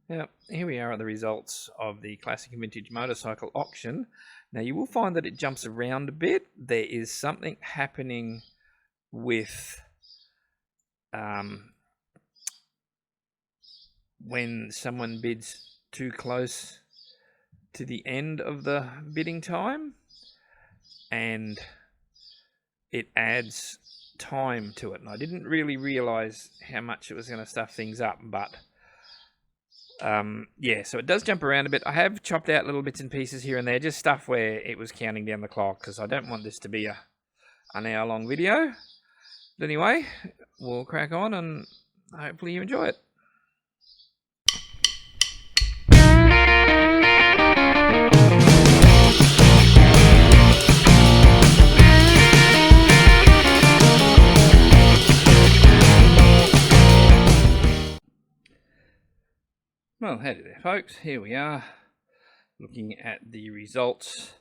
Now, here we are at the results of the classic and vintage motorcycle auction. Now, you will find that it jumps around a bit. There is something happening with when someone bids too close to the end of the bidding time, and it adds time to it. And I didn't really realize how much it was going to stuff things up, but yeah, so it does jump around a bit. I have chopped out little bits and pieces here and there, just stuff where it was counting down the clock, because I don't want this to be an hour-long video. But anyway, we'll crack on and hopefully you enjoy it. Well, howdy there, folks. Here we are, looking at the results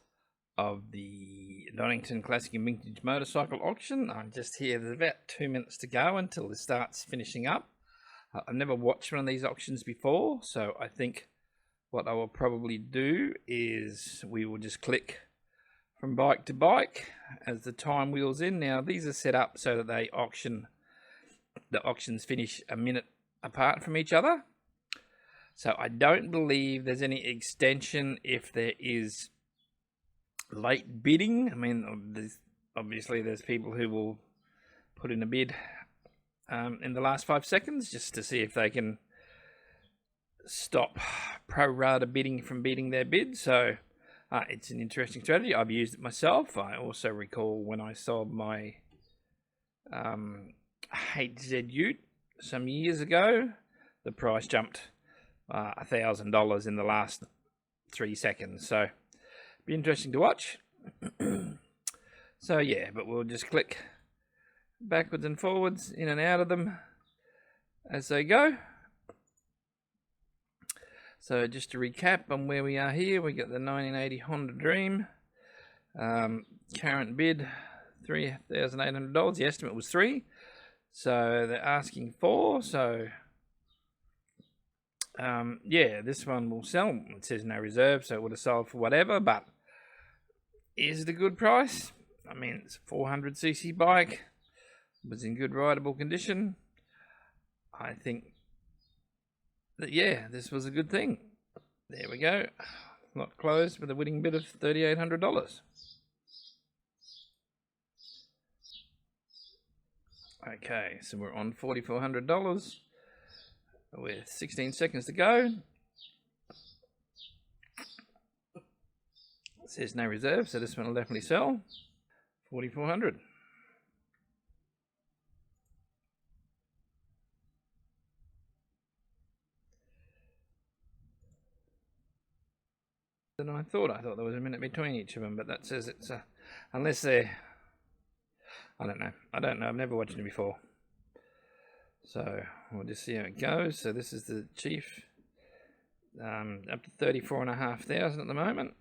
of the Donington Classic and Vintage Motorcycle Auction. I'm just here. There's about 2 minutes to go until this starts finishing up. I've never watched one of these auctions before, so I think what I will probably do is we will just click from bike to bike as the time wheels in. Now, these are set up so that the auctions finish a minute apart from each other. So I don't believe there's any extension if there is late bidding. I mean, obviously there's people who will put in a bid in the last 5 seconds just to see if they can stop pro rata bidding from beating their bid. So it's an interesting strategy. I've used it myself. I also recall when I sold my HZ Ute some years ago, the price jumped $1,000 in the last 3 seconds, so be interesting to watch. So yeah, but we'll just click backwards and forwards, in and out of them as they go. So just to recap on where we are here, we got the 1980 Honda Dream, current bid $3,800. The estimate was $3,000, so they're asking $4,000. So yeah, this one will sell. It says no reserve, so it would have sold for whatever, but is it a good price? I mean, it's a 400cc bike, was in good rideable condition. I think that, yeah, this was a good thing. There we go. Lot closed with a winning bid of $3,800. Okay, so we're on $4,400. With 16 seconds to go. It says no reserve, so this one will definitely sell. $4,400. Than I thought. I thought there was a minute between each of them, but that says it's unless they're, I don't know. I've never watched it before. So we'll just see how it goes. So this is the Chief, up to 34,500 at the moment,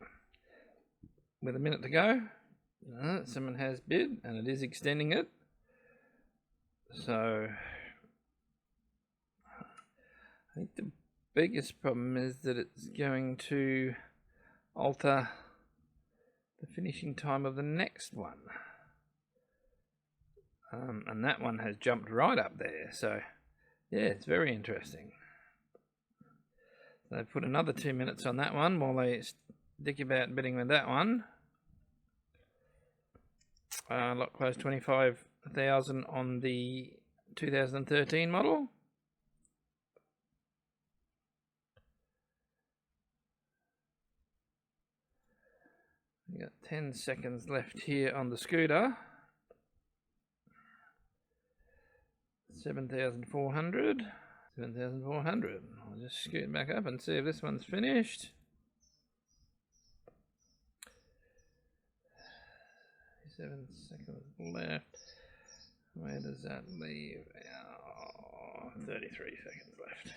with a minute to go. Someone has bid, and it is extending it. So I think the biggest problem is that it's going to alter the finishing time of the next one. And that one has jumped right up there, so yeah, it's very interesting. So they put another 2 minutes on that one while they dick about bidding with that one. Lot close, 25,000 on the 2013 model. We got 10 seconds left here on the scooter. 7,400. 7,400. I'll just scoot back up and see if this one's finished. 7 seconds left. Where does that leave? Oh, 33 seconds left.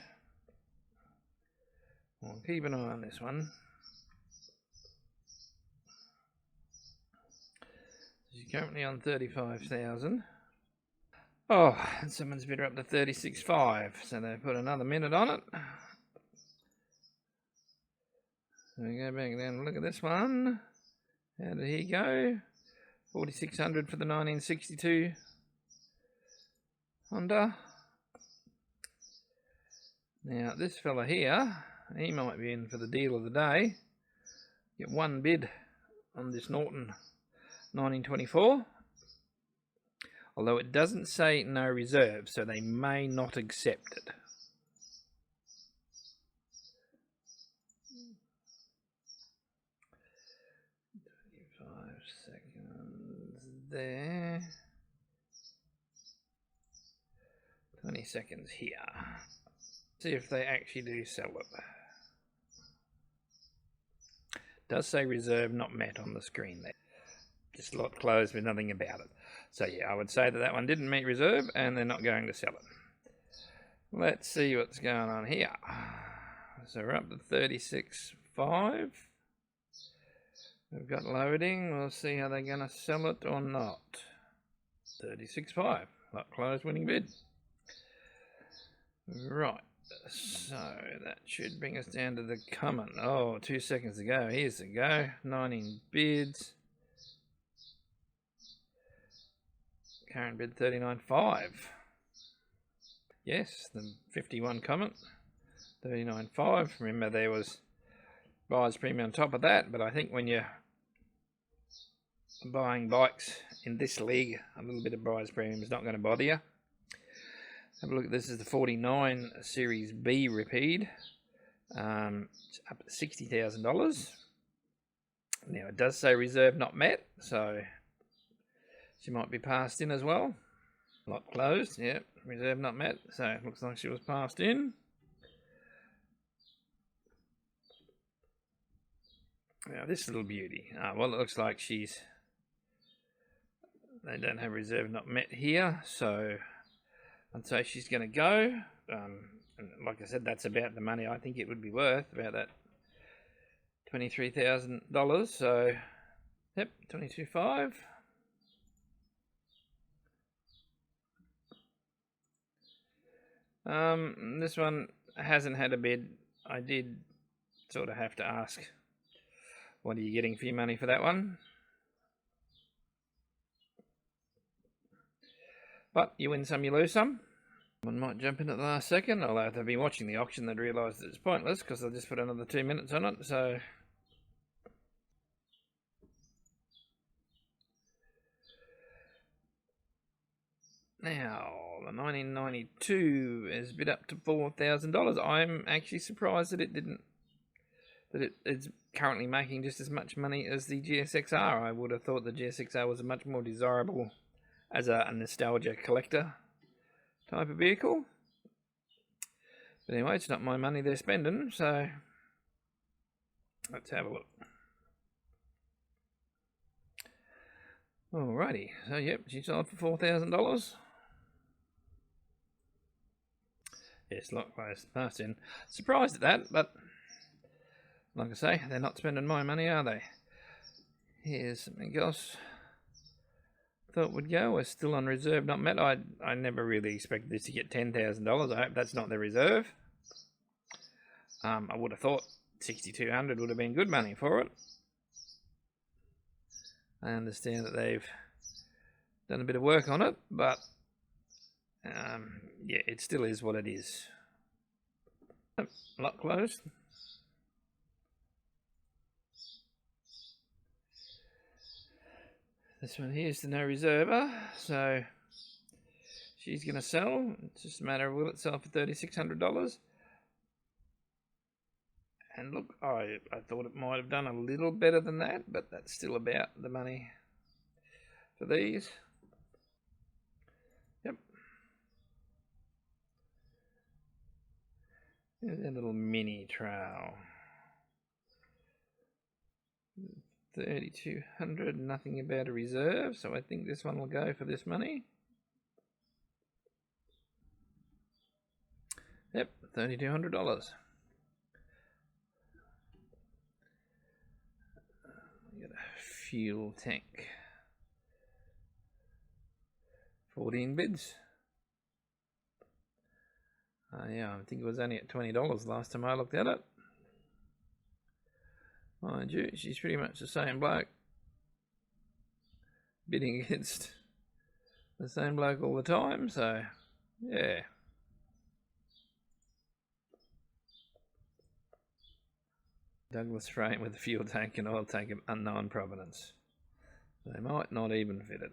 Well, keep an eye on this one. She's currently on 35,000. Oh, and someone's bid her up to 36.5, so they put another minute on it. So we go back down and look at this one. How did he go? 4,600 for the 1962 Honda. Now this fella here, he might be in for the deal of the day. Get one bid on this Norton 1924. Although it doesn't say no reserve, so they may not accept it. There, 20 seconds here. See if they actually do sell it. Does say reserve not met on the screen there. Just lot closed with nothing about it. So yeah, I would say that one didn't meet reserve and they're not going to sell it. Let's see what's going on here. So we're up to 36.5. We've got loading. We'll see how they're going to sell it or not. 36.5. Lot closed, winning bid. Right. So that should bring us down to the common. Oh, 2 seconds to go. Here's the go. 19 bids. Current bid 39.5. Yes, the 51 comment. 39.5. Remember there was buyer's premium on top of that, but I think when you're buying bikes in this league, a little bit of buyer's premium is not going to bother you. Have a look at this. Is the 49 Series B repeat. It's up at $60,000. Now it does say reserve not met, so she might be passed in as well. Lot closed, yep, reserve not met, so it looks like she was passed in. Now this little beauty, well it looks like they don't have reserve not met here, so I'd say she's going to go. And like I said, that's about the money I think it would be worth, about that $23,000, so yep, 22.5. This one hasn't had a bid. I did sort of have to ask, what are you getting for your money for that one? But you win some, you lose some. One might jump in at the last second, although if they've been watching the auction they'd realise that it's pointless because they'll just put another 2 minutes on it, so... Now, the 1992 is bid up to $4,000. I'm actually surprised that it's currently making just as much money as the GSXR. I would have thought the GSXR was a much more desirable as a nostalgia collector type of vehicle. But anyway, it's not my money they're spending, so let's have a look. Alrighty, so yep, she sold for $4,000. Yes, likewise, passed in. Surprised at that, but like I say, they're not spending my money, are they? Here's something else thought would go. We're still on reserve, not met. I never really expected this to get $10,000. I hope that's not the reserve. I would have thought $6,200 would have been good money for it. I understand that they've done a bit of work on it, but yeah, it still is what it is. Lot closed. This one here is the no reserver, so she's going to sell. It's just a matter of will it sell for $3,600. And look, I thought it might have done a little better than that, but that's still about the money for these. Yep. There's a little mini trail. 3,200, nothing about a reserve, so I think this one will go for this money. Yep, $3,200. Got a fuel tank. 14 bids. Yeah, I think it was only at $20 last time I looked at it. Mind you, she's pretty much the same bloke bidding against the same bloke all the time, so yeah. Douglas frame with a fuel tank and oil tank of unknown provenance. They might not even fit it.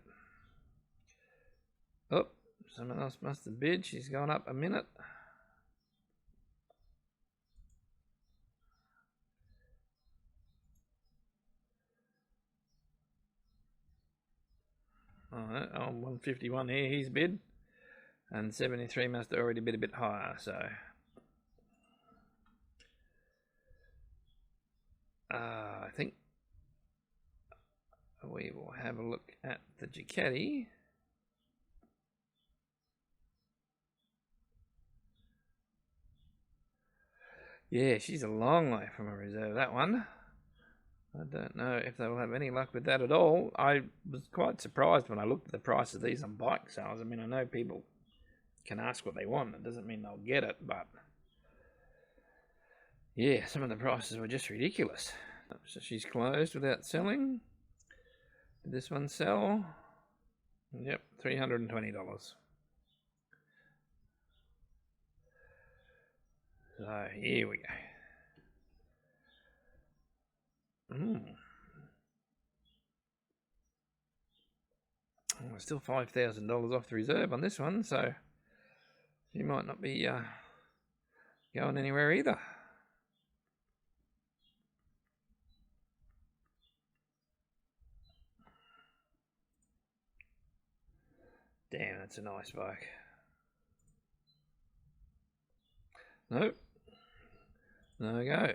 Oh, someone else must have bid. She's gone up a minute. Alright, on 151 here, he's bid. And 73 must have already bid a bit higher, so. I think we will have a look at the Ducati. Yeah, she's a long way from a reserve, that one. I don't know if they'll have any luck with that at all. I was quite surprised when I looked at the price of these on bike sales. I mean, I know people can ask what they want. It doesn't mean they'll get it, but yeah, some of the prices were just ridiculous. So she's closed without selling. Did this one sell? Yep, $320. So here we go. We're still $5,000 off the reserve on this one, so she might not be going anywhere either. Damn, that's a nice bike. Nope. No go.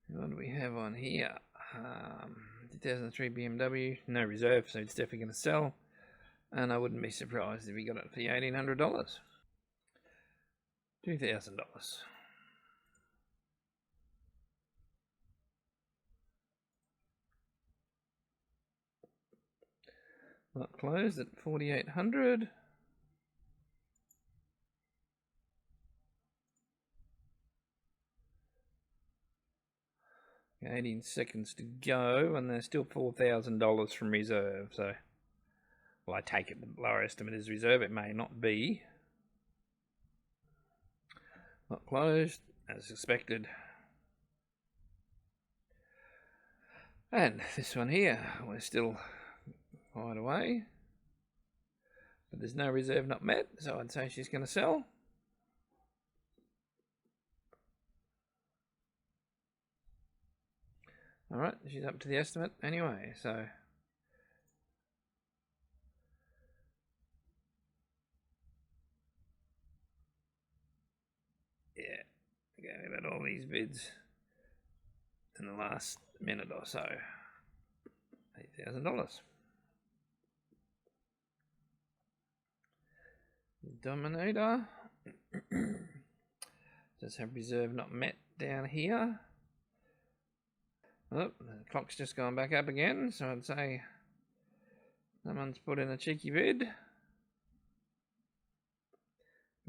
What do we have on here? 2003 BMW, no reserve, so it's definitely going to sell. And I wouldn't be surprised if we got it for $1,800. $2,000. Lot closed at 4,800. Okay, 18 seconds to go, and there's still $4,000 from reserve. So, well, I take it the lower estimate is reserve. It may not be. Lot closed, as expected. And this one here, we're still quite away. But there's no reserve not met, so I'd say she's going to sell. Alright, she's up to the estimate anyway, so. Yeah, okay, we've had all these bids in the last minute or so. $8,000. Dominator. Does have reserve not met down here. Oh, the clock's just gone back up again, so I'd say someone's put in a cheeky bid.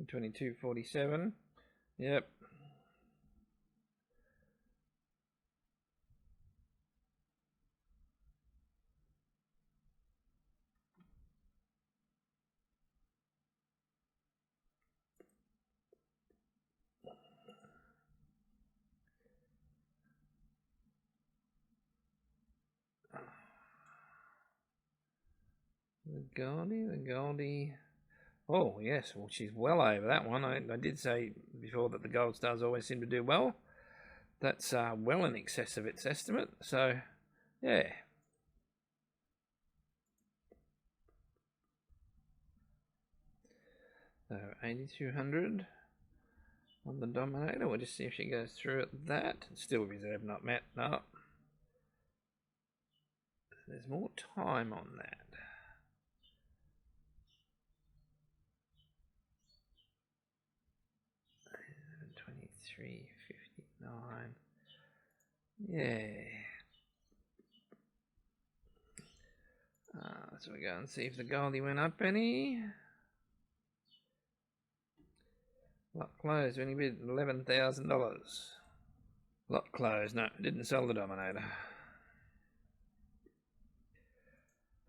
22.47. Yep. The Goldie. Oh, yes, well, she's well over that one. I did say before that the Gold Stars always seem to do well. That's well in excess of its estimate, so, yeah. So, 8,200 on the Dominator. We'll just see if she goes through at that. Still reserve not met, no. There's more time on that. $23.59. Yeah. So we go and see if the Goldie went up any. Lot closed. Only bid $11,000. Lot closed. No, didn't sell the Dominator.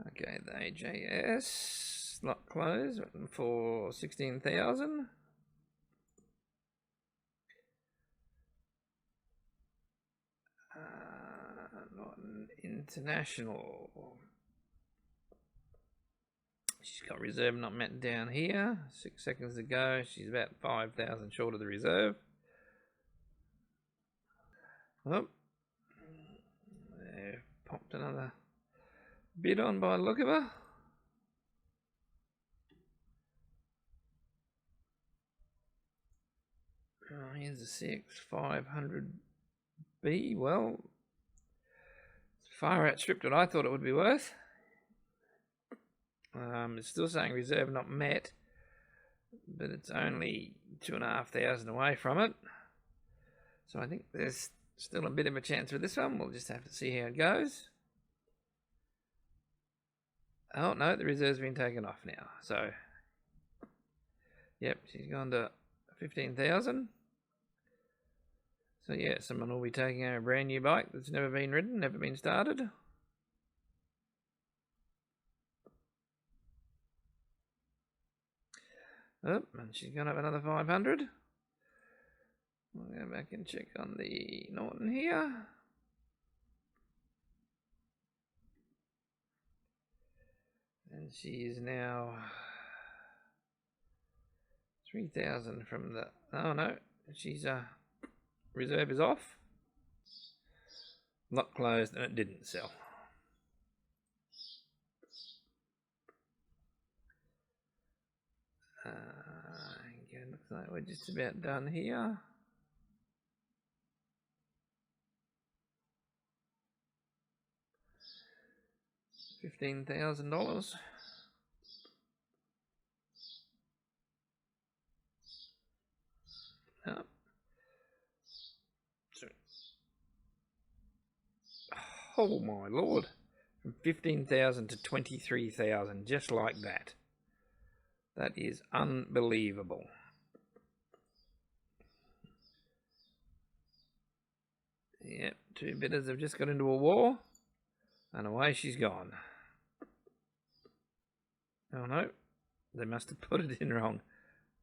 Okay, the AJS lot closed for 16,000. Norton International. She's got reserve not met down here. 6 seconds to go. She's about 5,000 short of the reserve. Oh, they've popped another bid on by the look of her. Oh, here's a 6500B. Well, it's far outstripped what I thought it would be worth. It's still saying reserve not met, but it's only 2,500 away from it. So I think there's still a bit of a chance for this one. We'll just have to see how it goes. Oh no, the reserve's been taken off now. So, yep, she's gone to 15,000. So yeah, someone will be taking a brand new bike that's never been ridden, never been started. Oh, and she's gone up another 500. We'll go back and check on the Norton here. And she is now 3,000 from the... Oh no, she's reserve is off. Lot closed and it didn't sell. Again, looks like we're just about done here. $15,000. Oh my lord! From 15,000 to 23,000, just like that. That is unbelievable. Yep, two bidders have just got into a war, and away she's gone. Oh no, they must have put it in wrong.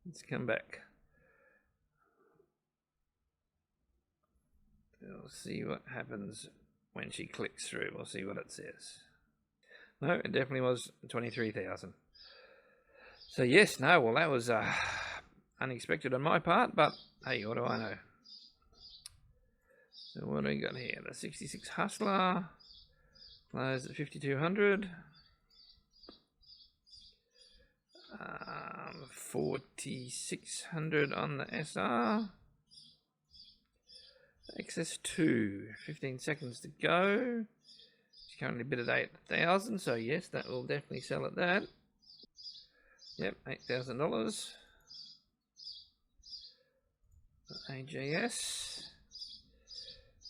Let's come back. We'll see what happens when she clicks through. We'll see what it says. No, it definitely was 23,000. So yes, no, well that was unexpected on my part, but hey, what do I know? So what do we got here? The 66 Hustler closed at 5,200. 4,600 on the SR. XS2, 15 seconds to go. She's currently bid at 8,000, so yes, that will definitely sell at that. Yep, $8,000. AJS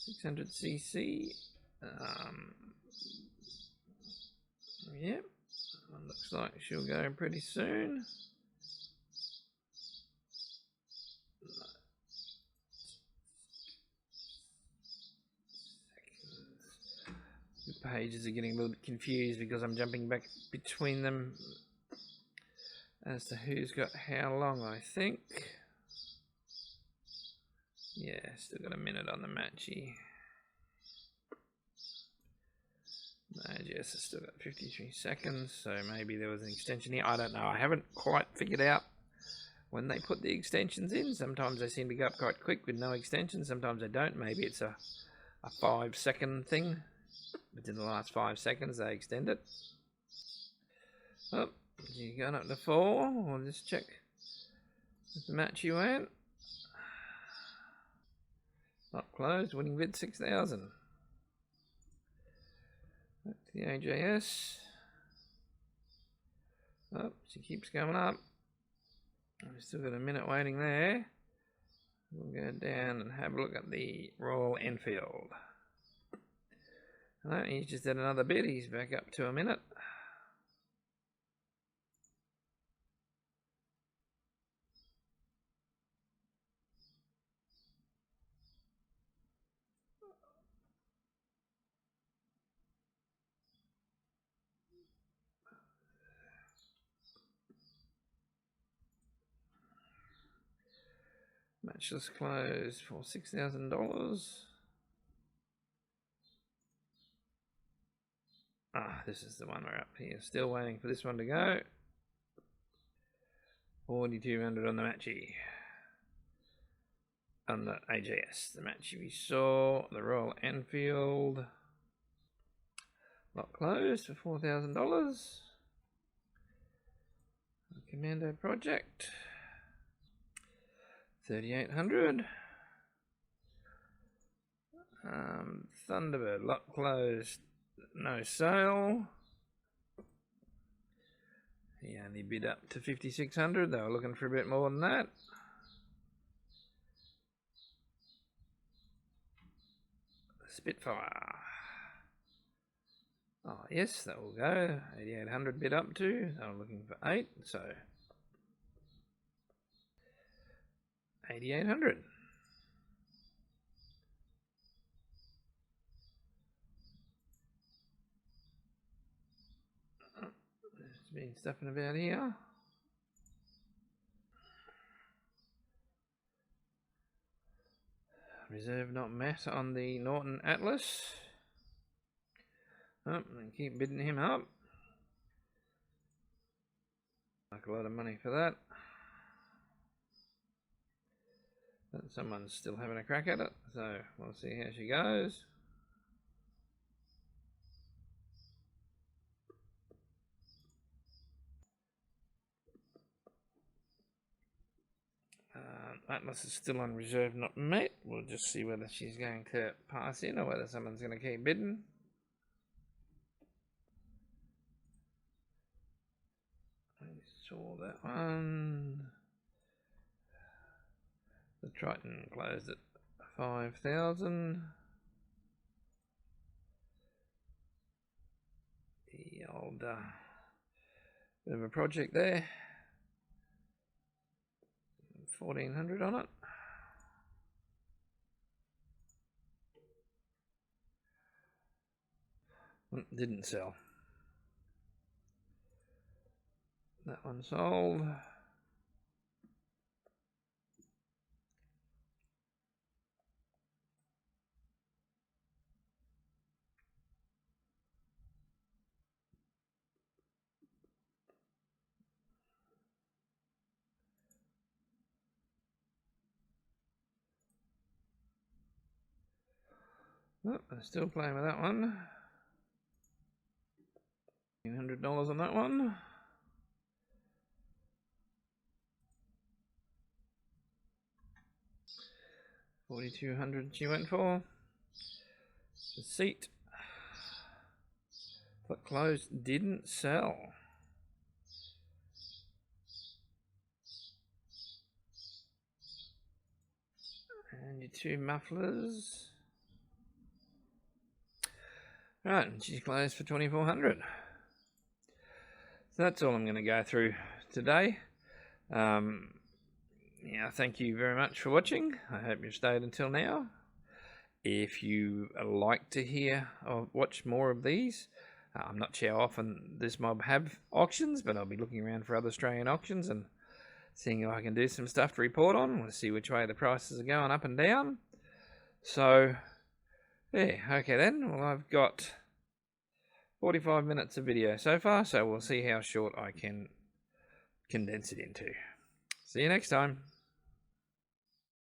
600cc. Yep, looks like she'll go pretty soon. The pages are getting a little bit confused because I'm jumping back between them as to who's got how long, I think. Yeah, still got a minute on the matchy. AJS has still got 53 seconds, so maybe there was an extension here. I don't know. I haven't quite figured out when they put the extensions in. Sometimes they seem to go up quite quick with no extensions. Sometimes they don't. Maybe it's a 5-second thing. Within the last 5 seconds, they extend it. Oh, you going up to 4? We'll just check if the match you went. Not closed. Winning bid 6,000. Back to the AJS. Oh, she keeps going up. We've still got a minute waiting there. We'll go down and have a look at the Royal Enfield. No, he's just had another bid. He's back up to a minute. Matchless closed for $6,000. This is the one we're up here. Still waiting for this one to go. 4,200 on the matchy. On the AJS, the matchy we saw, the Royal Enfield. Lot closed for $4,000. Commando Project. 3,800. Thunderbird, lot closed, no sale. He only bid up to 5,600. They were looking for a bit more than that. Spitfire. Oh yes, that will go. 8,800 bid up to. They were looking for 8, so 8,800. There's been stuffing about here. Reserve not met on the Norton Atlas. Oh, and keep bidding him up. Like a lot of money for that. But someone's still having a crack at it, so we'll see how she goes. Atlas is still on reserve not met. We'll just see whether she's going to pass in or whether someone's going to keep bidding. I saw that one. The Triton closed at 5,000. The old bit of a project there. 1,400 on it. Didn't sell. That one sold. Oh, I'm still playing with that one. $100 on that one. $4,200 she went for. The seat that closed didn't sell. And your two mufflers. Right, and she's closed for 2,400. So that's all I'm going to go through today. Yeah, thank you very much for watching. I hope you've stayed until now. If you like to hear or watch more of these, I'm not sure how often this mob have auctions, but I'll be looking around for other Australian auctions and seeing if I can do some stuff to report on. We'll see which way the prices are going up and down. So, yeah, okay then. Well, I've got 45 minutes of video so far, so we'll see how short I can condense it into. See you next time.